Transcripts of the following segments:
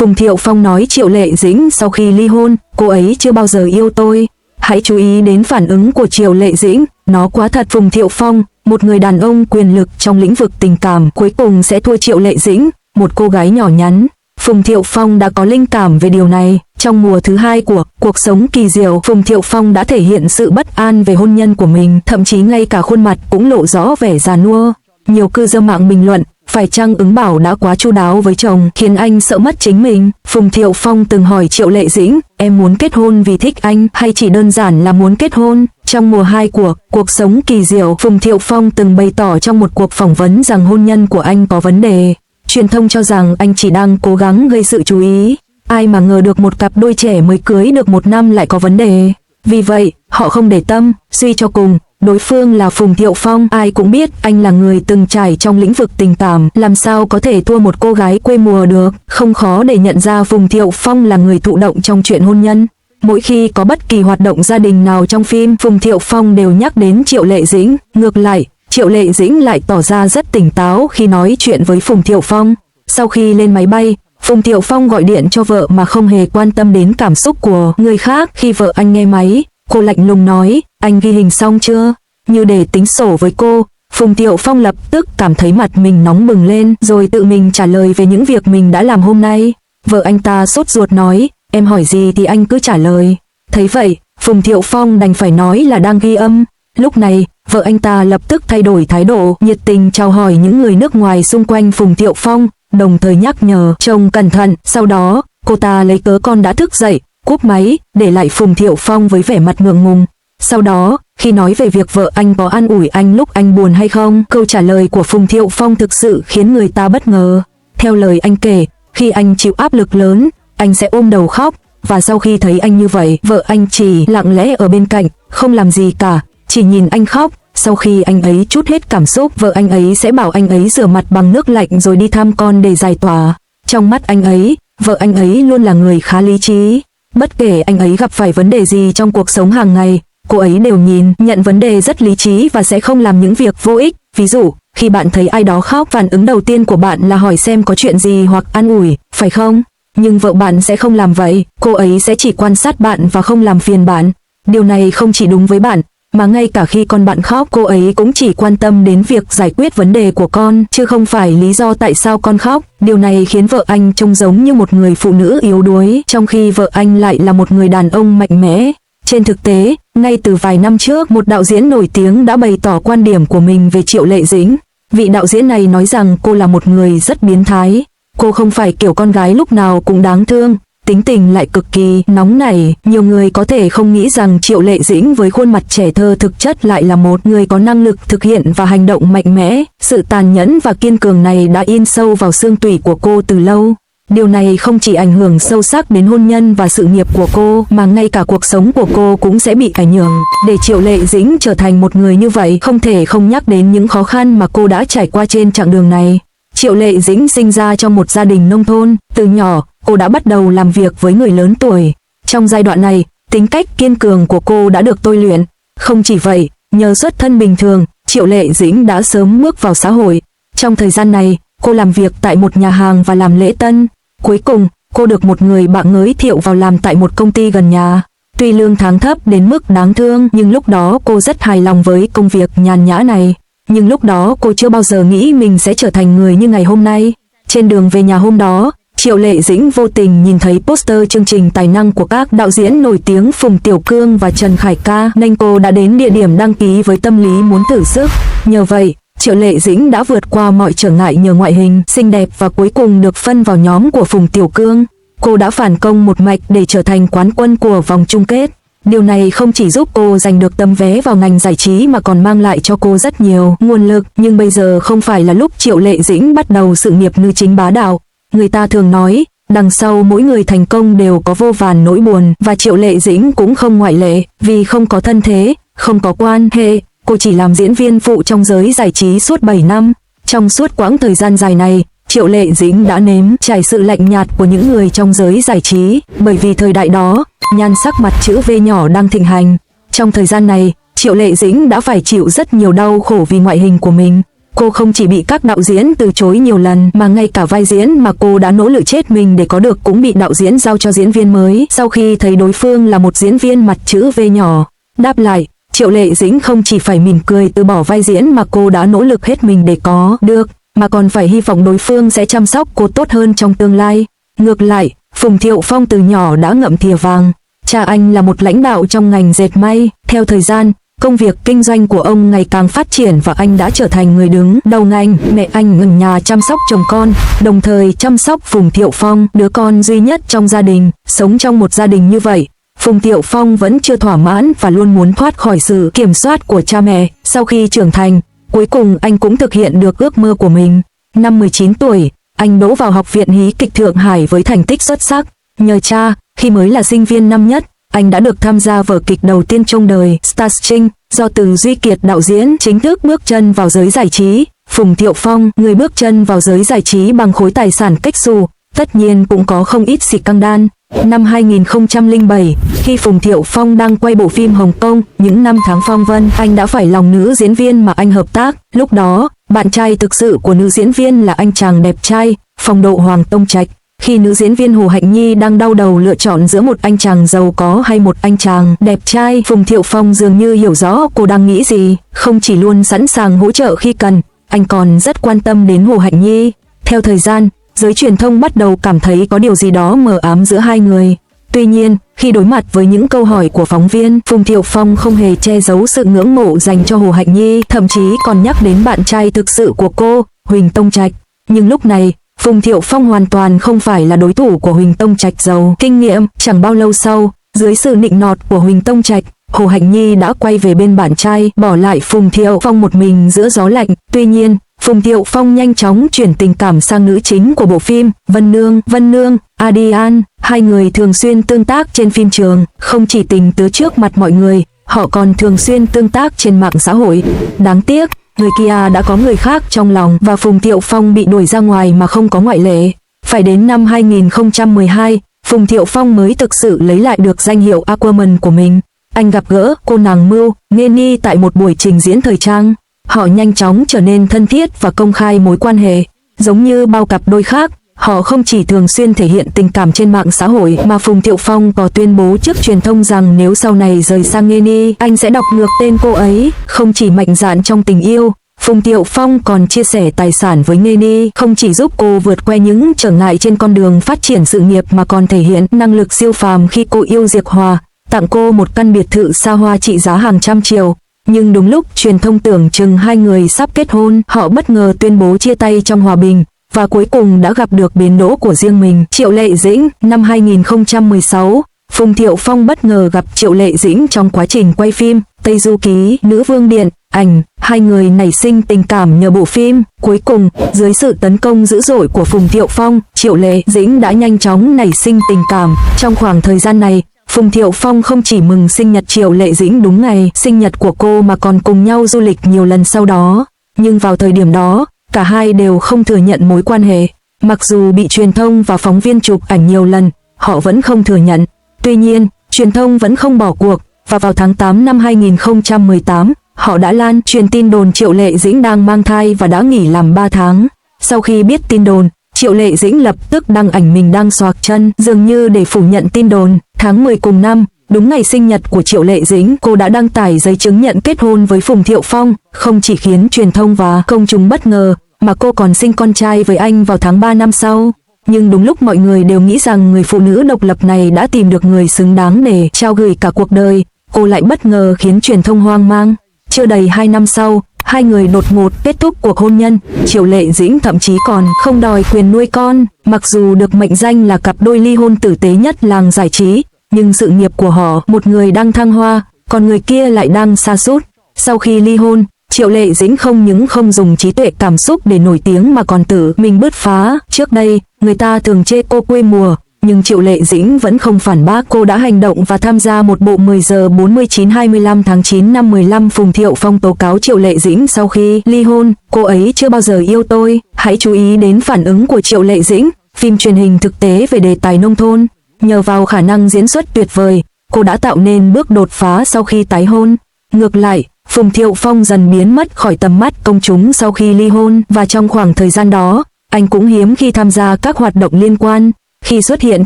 Phùng Thiệu Phong nói Triệu Lệ Dĩnh sau khi ly hôn, cô ấy chưa bao giờ yêu tôi. Hãy chú ý đến phản ứng của Triệu Lệ Dĩnh, nó quá thật. Phùng Thiệu Phong, một người đàn ông quyền lực trong lĩnh vực tình cảm, cuối cùng sẽ thua Triệu Lệ Dĩnh, một cô gái nhỏ nhắn. Phùng Thiệu Phong đã có linh cảm về điều này. Trong mùa thứ 2 của Cuộc Sống Kỳ Diệu, Phùng Thiệu Phong đã thể hiện sự bất an về hôn nhân của mình, thậm chí ngay cả khuôn mặt cũng lộ rõ vẻ già nua. Nhiều cư dân mạng bình luận, phải chăng Ứng Bảo đã quá chu đáo với chồng, khiến anh sợ mất chính mình. Phùng Thiệu Phong từng hỏi Triệu Lệ Dĩnh, em muốn kết hôn vì thích anh hay chỉ đơn giản là muốn kết hôn? Trong mùa 2 của Cuộc Sống Kỳ Diệu, Phùng Thiệu Phong từng bày tỏ trong một cuộc phỏng vấn rằng hôn nhân của anh có vấn đề. Truyền thông cho rằng anh chỉ đang cố gắng gây sự chú ý. Ai mà ngờ được một cặp đôi trẻ mới cưới được 1 năm lại có vấn đề. Vì vậy, họ không để tâm, suy cho cùng, đối phương là Phùng Thiệu Phong. Ai cũng biết anh là người từng trải trong lĩnh vực tình cảm, làm sao có thể thua một cô gái quê mùa được. Không khó để nhận ra Phùng Thiệu Phong là người thụ động trong chuyện hôn nhân. Mỗi khi có bất kỳ hoạt động gia đình nào trong phim, Phùng Thiệu Phong đều nhắc đến Triệu Lệ Dĩnh. Ngược lại, Triệu Lệ Dĩnh lại tỏ ra rất tỉnh táo khi nói chuyện với Phùng Thiệu Phong. Sau khi lên máy bay, Phùng Thiệu Phong gọi điện cho vợ mà không hề quan tâm đến cảm xúc của người khác. Khi vợ anh nghe máy, cô lạnh lùng nói, anh ghi hình xong chưa? Như để tính sổ với cô. Phùng Thiệu Phong lập tức cảm thấy mặt mình nóng bừng lên, rồi tự mình trả lời về những việc mình đã làm hôm nay. Vợ anh ta sốt ruột nói, em hỏi gì thì anh cứ trả lời. Thấy vậy, Phùng Thiệu Phong đành phải nói là đang ghi âm. Lúc này, vợ anh ta lập tức thay đổi thái độ, nhiệt tình chào hỏi những người nước ngoài xung quanh Phùng Thiệu Phong, đồng thời nhắc nhở chồng cẩn thận. Sau đó, cô ta lấy cớ con đã thức dậy, cúp máy, để lại Phùng Thiệu Phong với vẻ mặt ngượng ngùng. Sau đó, khi nói về việc vợ anh có an ủi anh lúc anh buồn hay không, câu trả lời của Phùng Thiệu Phong thực sự khiến người ta bất ngờ. Theo lời anh kể, khi anh chịu áp lực lớn, anh sẽ ôm đầu khóc, và sau khi thấy anh như vậy, vợ anh chỉ lặng lẽ ở bên cạnh, không làm gì cả, chỉ nhìn anh khóc. Sau khi anh ấy trút hết cảm xúc, vợ anh ấy sẽ bảo anh ấy rửa mặt bằng nước lạnh rồi đi thăm con để giải tỏa. Trong mắt anh ấy, vợ anh ấy luôn là người khá lý trí. Bất kể anh ấy gặp phải vấn đề gì trong cuộc sống hàng ngày, cô ấy đều nhìn nhận vấn đề rất lý trí và sẽ không làm những việc vô ích. Ví dụ, khi bạn thấy ai đó khóc, phản ứng đầu tiên của bạn là hỏi xem có chuyện gì hoặc an ủi, phải không? Nhưng vợ bạn sẽ không làm vậy, cô ấy sẽ chỉ quan sát bạn và không làm phiền bạn. Điều này không chỉ đúng với bạn, mà ngay cả khi con bạn khóc, cô ấy cũng chỉ quan tâm đến việc giải quyết vấn đề của con, chứ không phải lý do tại sao con khóc. Điều này khiến vợ anh trông giống như một người phụ nữ yếu đuối, trong khi vợ anh lại là một người đàn ông mạnh mẽ. Trên thực tế, ngay từ vài năm trước, một đạo diễn nổi tiếng đã bày tỏ quan điểm của mình về Triệu Lệ Dĩnh. Vị đạo diễn này nói rằng cô là một người rất biến thái. Cô không phải kiểu con gái lúc nào cũng đáng thương, tính tình lại cực kỳ nóng nảy. Nhiều người có thể không nghĩ rằng Triệu Lệ Dĩnh với khuôn mặt trẻ thơ thực chất lại là một người có năng lực thực hiện và hành động mạnh mẽ. Sự tàn nhẫn và kiên cường này đã in sâu vào xương tủy của cô từ lâu. Điều này không chỉ ảnh hưởng sâu sắc đến hôn nhân và sự nghiệp của cô, mà ngay cả cuộc sống của cô cũng sẽ bị ảnh hưởng. Để Triệu Lệ Dĩnh trở thành một người như vậy, không thể không nhắc đến những khó khăn mà cô đã trải qua trên chặng đường này. Triệu Lệ Dĩnh sinh ra trong một gia đình nông thôn. Từ nhỏ, cô đã bắt đầu làm việc với người lớn tuổi. Trong giai đoạn này, tính cách kiên cường của cô đã được tôi luyện. Không chỉ vậy, nhờ xuất thân bình thường, Triệu Lệ Dĩnh đã sớm bước vào xã hội. Trong thời gian này, cô làm việc tại một nhà hàng và làm lễ tân. Cuối cùng, cô được một người bạn giới thiệu vào làm tại một công ty gần nhà. Tuy lương tháng thấp đến mức đáng thương, nhưng lúc đó cô rất hài lòng với công việc nhàn nhã này. Nhưng lúc đó cô chưa bao giờ nghĩ mình sẽ trở thành người như ngày hôm nay. Trên đường về nhà hôm đó, Triệu Lệ Dĩnh vô tình nhìn thấy poster chương trình tài năng của các đạo diễn nổi tiếng Phùng Tiểu Cương và Trần Khải Ca, nên cô đã đến địa điểm đăng ký với tâm lý muốn thử sức. Nhờ vậy, Triệu Lệ Dĩnh đã vượt qua mọi trở ngại nhờ ngoại hình xinh đẹp và cuối cùng được phân vào nhóm của Phùng Tiểu Cương. Cô đã phản công một mạch để trở thành quán quân của vòng chung kết. Điều này không chỉ giúp cô giành được tấm vé vào ngành giải trí mà còn mang lại cho cô rất nhiều nguồn lực. Nhưng bây giờ không phải là lúc Triệu Lệ Dĩnh bắt đầu sự nghiệp nữ chính bá đạo. Người ta thường nói, đằng sau mỗi người thành công đều có vô vàn nỗi buồn, và Triệu Lệ Dĩnh cũng không ngoại lệ. Vì không có thân thế, không có quan hệ, cô chỉ làm diễn viên phụ trong giới giải trí suốt 7 năm. Trong suốt quãng thời gian dài này, Triệu Lệ Dĩnh đã nếm trải sự lạnh nhạt của những người trong giới giải trí, bởi vì thời đại đó, nhan sắc mặt chữ V nhỏ đang thịnh hành. Trong thời gian này, Triệu Lệ Dĩnh đã phải chịu rất nhiều đau khổ vì ngoại hình của mình. Cô không chỉ bị các đạo diễn từ chối nhiều lần mà ngay cả vai diễn mà cô đã nỗ lực chết mình để có được cũng bị đạo diễn giao cho diễn viên mới sau khi thấy đối phương là một diễn viên mặt chữ V nhỏ. Đáp lại, Triệu Lệ Dĩnh không chỉ phải mỉm cười từ bỏ vai diễn mà cô đã nỗ lực hết mình để có được, mà còn phải hy vọng đối phương sẽ chăm sóc cô tốt hơn trong tương lai. Ngược lại, Phùng Thiệu Phong từ nhỏ đã ngậm thìa vàng. Cha anh là một lãnh đạo trong ngành dệt may. Theo thời gian, công việc kinh doanh của ông ngày càng phát triển và anh đã trở thành người đứng đầu ngành. Mẹ anh ở nhà chăm sóc chồng con, đồng thời chăm sóc Phùng Thiệu Phong, đứa con duy nhất trong gia đình. Sống trong một gia đình như vậy, Phùng Thiệu Phong vẫn chưa thỏa mãn và luôn muốn thoát khỏi sự kiểm soát của cha mẹ. Sau khi trưởng thành, cuối cùng anh cũng thực hiện được ước mơ của mình. Năm 19 tuổi, anh đỗ vào Học viện Hí kịch Thượng Hải với thành tích xuất sắc. Nhờ cha, khi mới là sinh viên năm nhất, anh đã được tham gia vở kịch đầu tiên trong đời Star String do Từ Duy Kiệt đạo diễn, chính thức bước chân vào giới giải trí. Phùng Thiệu Phong, người bước chân vào giới giải trí bằng khối tài sản kếch xù, tất nhiên cũng có không ít xì căng đan. Năm 2007, khi Phùng Thiệu Phong đang quay bộ phim Hồng Kông, Những năm tháng phong vân, anh đã phải lòng nữ diễn viên mà anh hợp tác. Lúc đó, bạn trai thực sự của nữ diễn viên là anh chàng đẹp trai, phong độ Hoàng Tông Trạch. Khi nữ diễn viên Hồ Hạnh Nhi đang đau đầu lựa chọn giữa một anh chàng giàu có hay một anh chàng đẹp trai, Phùng Thiệu Phong dường như hiểu rõ cô đang nghĩ gì, không chỉ luôn sẵn sàng hỗ trợ khi cần, anh còn rất quan tâm đến Hồ Hạnh Nhi. Theo thời gian, giới truyền thông bắt đầu cảm thấy có điều gì đó mờ ám giữa hai người. Tuy nhiên, khi đối mặt với những câu hỏi của phóng viên, Phùng Thiệu Phong không hề che giấu sự ngưỡng mộ dành cho Hồ Hạnh Nhi, thậm chí còn nhắc đến bạn trai thực sự của cô, Huỳnh Tông Trạch. Nhưng lúc này, Phùng Thiệu Phong hoàn toàn không phải là đối thủ của Huỳnh Tông Trạch giàu kinh nghiệm. Chẳng bao lâu sau, dưới sự nịnh nọt của Huỳnh Tông Trạch, Hồ Hạnh Nhi đã quay về bên bạn trai, bỏ lại Phùng Thiệu Phong một mình giữa gió lạnh. Tuy nhiên, Phùng Thiệu Phong nhanh chóng chuyển tình cảm sang nữ chính của bộ phim, Vân Nương, Adian. Hai người thường xuyên tương tác trên phim trường, không chỉ tình tứ trước mặt mọi người, họ còn thường xuyên tương tác trên mạng xã hội. Đáng tiếc, người kia đã có người khác trong lòng và Phùng Thiệu Phong bị đuổi ra ngoài mà không có ngoại lệ. Phải đến năm 2012, Phùng Thiệu Phong mới thực sự lấy lại được danh hiệu Aquaman của mình. Anh gặp gỡ cô nàng Mưu Nghê Ni tại một buổi trình diễn thời trang. Họ nhanh chóng trở nên thân thiết và công khai mối quan hệ. Giống như bao cặp đôi khác, họ không chỉ thường xuyên thể hiện tình cảm trên mạng xã hội mà Phùng Thiệu Phong có tuyên bố trước truyền thông rằng nếu sau này rời sang Nghê Ni, anh sẽ đọc ngược tên cô ấy. Không chỉ mạnh dạn trong tình yêu, Phùng Thiệu Phong còn chia sẻ tài sản với Nghê Ni, không chỉ giúp cô vượt qua những trở ngại trên con đường phát triển sự nghiệp mà còn thể hiện năng lực siêu phàm khi cô yêu Diệp Hòa, tặng cô một căn biệt thự xa hoa trị giá hàng trăm triệu. Nhưng đúng lúc truyền thông tưởng chừng hai người sắp kết hôn, họ bất ngờ tuyên bố chia tay trong hòa bình, và cuối cùng đã gặp được bến đỗ của riêng mình. Triệu Lệ Dĩnh. Năm 2016, Phùng Thiệu Phong bất ngờ gặp Triệu Lệ Dĩnh trong quá trình quay phim Tây Du Ký, Nữ Vương Điện Ảnh. Hai người nảy sinh tình cảm nhờ bộ phim. Cuối cùng, dưới sự tấn công dữ dội của Phùng Thiệu Phong, Triệu Lệ Dĩnh đã nhanh chóng nảy sinh tình cảm. Trong khoảng thời gian này, Phùng Thiệu Phong không chỉ mừng sinh nhật Triệu Lệ Dĩnh đúng ngày sinh nhật của cô mà còn cùng nhau du lịch nhiều lần sau đó. Nhưng vào thời điểm đó, cả hai đều không thừa nhận mối quan hệ. Mặc dù bị truyền thông và phóng viên chụp ảnh nhiều lần, họ vẫn không thừa nhận. Tuy nhiên, truyền thông vẫn không bỏ cuộc, và vào tháng 8 năm 2018, họ đã lan truyền tin đồn Triệu Lệ Dĩnh đang mang thai và đã nghỉ làm 3 tháng. Sau khi biết tin đồn, Triệu Lệ Dĩnh lập tức đăng ảnh mình đang xoạc chân, dường như để phủ nhận tin đồn. Tháng 10 cùng năm, đúng ngày sinh nhật của Triệu Lệ Dĩnh, cô đã đăng tải giấy chứng nhận kết hôn với Phùng Thiệu Phong. Không chỉ khiến truyền thông và công chúng bất ngờ, mà cô còn sinh con trai với anh vào tháng 3 năm sau. Nhưng đúng lúc mọi người đều nghĩ rằng người phụ nữ độc lập này đã tìm được người xứng đáng để trao gửi cả cuộc đời, cô lại bất ngờ khiến truyền thông hoang mang. Chưa đầy 2 năm sau, hai người đột ngột kết thúc cuộc hôn nhân. Triệu Lệ Dĩnh thậm chí còn không đòi quyền nuôi con. Mặc dù được mệnh danh là cặp đôi ly hôn tử tế nhất làng giải trí, nhưng sự nghiệp của họ, một người đang thăng hoa, còn người kia lại đang sa sút. Sau khi ly hôn, Triệu Lệ Dĩnh không những không dùng trí tuệ cảm xúc để nổi tiếng mà còn tự mình bứt phá. Trước đây, người ta thường chê cô quê mùa, nhưng Triệu Lệ Dĩnh vẫn không phản bác. Cô đã hành động và tham gia một bộ 10 giờ 49 25 tháng 9 năm 15. Phùng Thiệu Phong tố cáo Triệu Lệ Dĩnh sau khi ly hôn: cô ấy chưa bao giờ yêu tôi. Hãy chú ý đến phản ứng của Triệu Lệ Dĩnh. Phim truyền hình thực tế về đề tài nông thôn. Nhờ vào khả năng diễn xuất tuyệt vời, cô đã tạo nên bước đột phá sau khi tái hôn. Ngược lại, Phùng Thiệu Phong dần biến mất khỏi tầm mắt công chúng sau khi ly hôn, và trong khoảng thời gian đó, anh cũng hiếm khi tham gia các hoạt động liên quan. Khi xuất hiện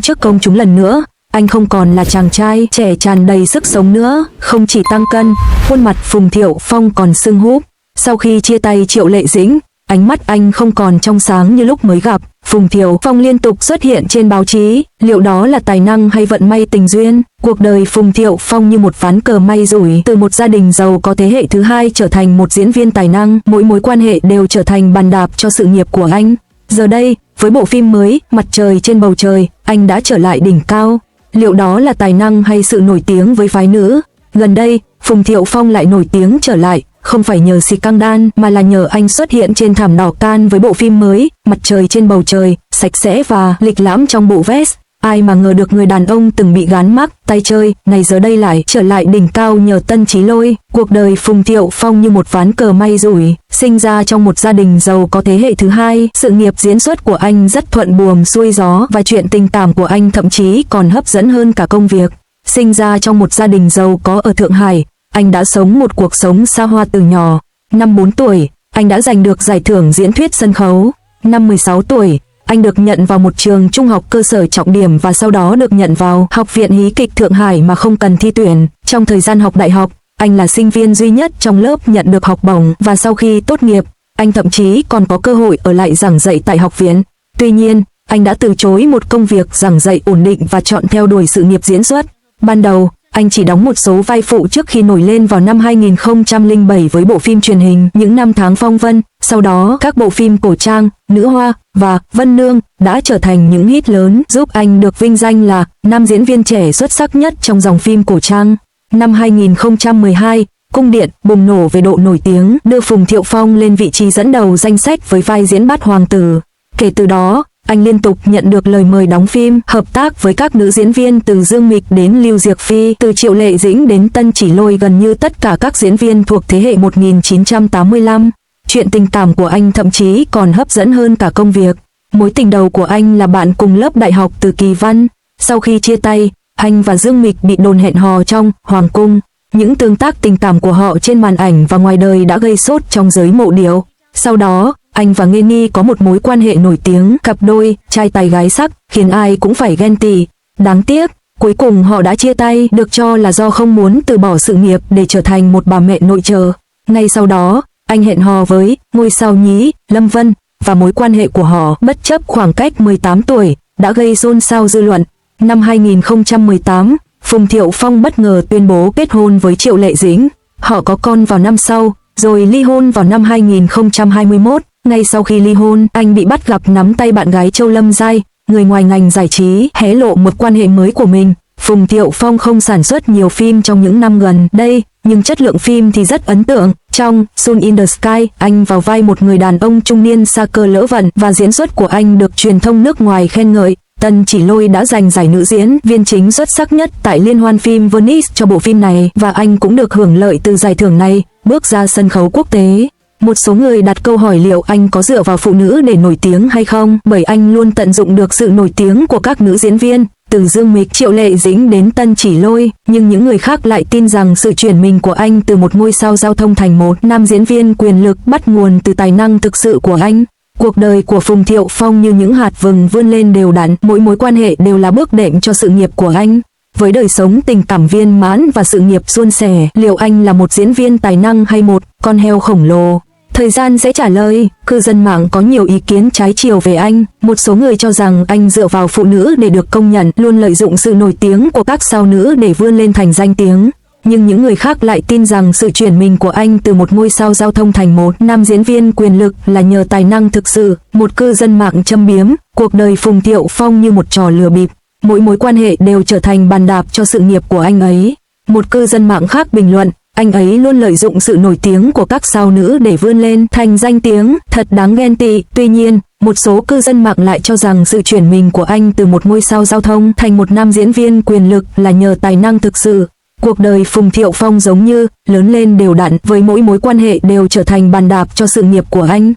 trước công chúng lần nữa, anh không còn là chàng trai trẻ tràn đầy sức sống nữa, không chỉ tăng cân, khuôn mặt Phùng Thiệu Phong còn sưng húp. Sau khi chia tay Triệu Lệ Dĩnh, ánh mắt anh không còn trong sáng như lúc mới gặp. Phùng Thiệu Phong liên tục xuất hiện trên báo chí, liệu đó là tài năng hay vận may tình duyên? Cuộc đời Phùng Thiệu Phong như một ván cờ may rủi, từ một gia đình giàu có thế hệ thứ hai trở thành một diễn viên tài năng, mỗi mối quan hệ đều trở thành bàn đạp cho sự nghiệp của anh. Giờ đây, với bộ phim mới Mặt Trời Trên Bầu Trời, anh đã trở lại đỉnh cao. Liệu đó là tài năng hay sự nổi tiếng với phái nữ? Gần đây, Phùng Thiệu Phong lại nổi tiếng trở lại, không phải nhờ scandal mà là nhờ anh xuất hiện trên thảm đỏ Cannes với bộ phim mới Mặt Trời Trên Bầu Trời, sạch sẽ và lịch lãm trong bộ vest. Ai mà ngờ được người đàn ông từng bị gán mác tay chơi này giờ đây lại trở lại đỉnh cao nhờ Tân Chí Lôi. Cuộc đời Phùng Thiệu Phong như một ván cờ may rủi, sinh ra trong một gia đình giàu có thế hệ thứ hai, sự nghiệp diễn xuất của anh rất thuận buồm xuôi gió và chuyện tình cảm của anh thậm chí còn hấp dẫn hơn cả công việc. Sinh ra trong một gia đình giàu có ở Thượng Hải, anh đã sống một cuộc sống xa hoa từ nhỏ. Năm 4 tuổi, anh đã giành được giải thưởng diễn thuyết sân khấu. Năm 16 tuổi, anh được nhận vào một trường trung học cơ sở trọng điểm và sau đó được nhận vào Học viện Hí kịch Thượng Hải mà không cần thi tuyển. Trong thời gian học đại học, anh là sinh viên duy nhất trong lớp nhận được học bổng và sau khi tốt nghiệp, anh thậm chí còn có cơ hội ở lại giảng dạy tại học viện. Tuy nhiên, anh đã từ chối một công việc giảng dạy ổn định và chọn theo đuổi sự nghiệp diễn xuất. Ban đầu, anh chỉ đóng một số vai phụ trước khi nổi lên vào năm 2007 với bộ phim truyền hình Những Năm Tháng Phong Vân. Sau đó, các bộ phim cổ trang, Nữ Hoa và Vân Nương đã trở thành những hit lớn, giúp anh được vinh danh là nam diễn viên trẻ xuất sắc nhất trong dòng phim cổ trang. Năm 2012, Cung Điện bùng nổ về độ nổi tiếng, đưa Phùng Thiệu Phong lên vị trí dẫn đầu danh sách với vai diễn Bát Hoàng tử. Kể từ đó, anh liên tục nhận được lời mời đóng phim, hợp tác với các nữ diễn viên từ Dương Mịch đến Lưu Diệc Phi, từ Triệu Lệ Dĩnh đến Tân Chỉ Lôi, gần như tất cả các diễn viên thuộc thế hệ 1985. Chuyện tình cảm của anh thậm chí còn hấp dẫn hơn cả công việc. Mối tình đầu của anh là bạn cùng lớp đại học Từ Kỳ Văn. Sau khi chia tay, anh và Dương Mịch bị đồn hẹn hò trong Hoàng cung. Những tương tác tình cảm của họ trên màn ảnh và ngoài đời đã gây sốt trong giới mộ điệu. Sau đó, anh và Nghê Ni có một mối quan hệ nổi tiếng, cặp đôi, trai tài gái sắc, khiến ai cũng phải ghen tị. Đáng tiếc, cuối cùng họ đã chia tay, được cho là do không muốn từ bỏ sự nghiệp để trở thành một bà mẹ nội trợ. Ngay sau đó, anh hẹn hò với ngôi sao nhí Lâm Vân, và mối quan hệ của họ bất chấp khoảng cách 18 tuổi đã gây xôn xao dư luận. Năm 2018, Phùng Thiệu Phong bất ngờ tuyên bố kết hôn với Triệu Lệ Dĩnh. Họ có con vào năm sau, rồi ly hôn vào năm 2021. Ngay sau khi ly hôn, anh bị bắt gặp nắm tay bạn gái Châu Lâm Giai, người ngoài ngành giải trí, hé lộ một quan hệ mới của mình. Phùng Thiệu Phong không sản xuất nhiều phim trong những năm gần đây, nhưng chất lượng phim thì rất ấn tượng. Trong Sun in the Sky, anh vào vai một người đàn ông trung niên sa cơ lỡ vận và diễn xuất của anh được truyền thông nước ngoài khen ngợi. Tân Chỉ Lôi đã giành giải nữ diễn viên chính xuất sắc nhất tại Liên hoan phim Venice cho bộ phim này và anh cũng được hưởng lợi từ giải thưởng này, bước ra sân khấu quốc tế. Một số người đặt câu hỏi liệu anh có dựa vào phụ nữ để nổi tiếng hay không, bởi anh luôn tận dụng được sự nổi tiếng của các nữ diễn viên, từ Dương Mịch, Triệu Lệ Dĩnh đến Tân Chỉ Lôi, nhưng những người khác lại tin rằng sự chuyển mình của anh từ một ngôi sao giao thông thành một nam diễn viên quyền lực bắt nguồn từ tài năng thực sự của anh. Cuộc đời của Phùng Thiệu Phong như những hạt vừng vươn lên đều đặn, mỗi mối quan hệ đều là bước đệm cho sự nghiệp của anh. Với đời sống tình cảm viên mãn và sự nghiệp suôn sẻ, liệu anh là một diễn viên tài năng hay một con heo khổng lồ? Thời gian sẽ trả lời. Cư dân mạng có nhiều ý kiến trái chiều về anh. Một số người cho rằng anh dựa vào phụ nữ để được công nhận, luôn lợi dụng sự nổi tiếng của các sao nữ để vươn lên thành danh tiếng. Nhưng những người khác lại tin rằng sự chuyển mình của anh từ một ngôi sao giao thông thành một nam diễn viên quyền lực là nhờ tài năng thực sự. Một cư dân mạng châm biếm, cuộc đời Phùng Thiệu Phong như một trò lừa bịp. Mỗi mối quan hệ đều trở thành bàn đạp cho sự nghiệp của anh ấy. Một cư dân mạng khác bình luận, anh ấy luôn lợi dụng sự nổi tiếng của các sao nữ để vươn lên thành danh tiếng, thật đáng ghen tị. Tuy nhiên, một số cư dân mạng lại cho rằng sự chuyển mình của anh từ một ngôi sao giao thông thành một nam diễn viên quyền lực là nhờ tài năng thực sự. Cuộc đời Phùng Thiệu Phong giống như lớn lên đều đặn, với mỗi mối quan hệ đều trở thành bàn đạp cho sự nghiệp của anh.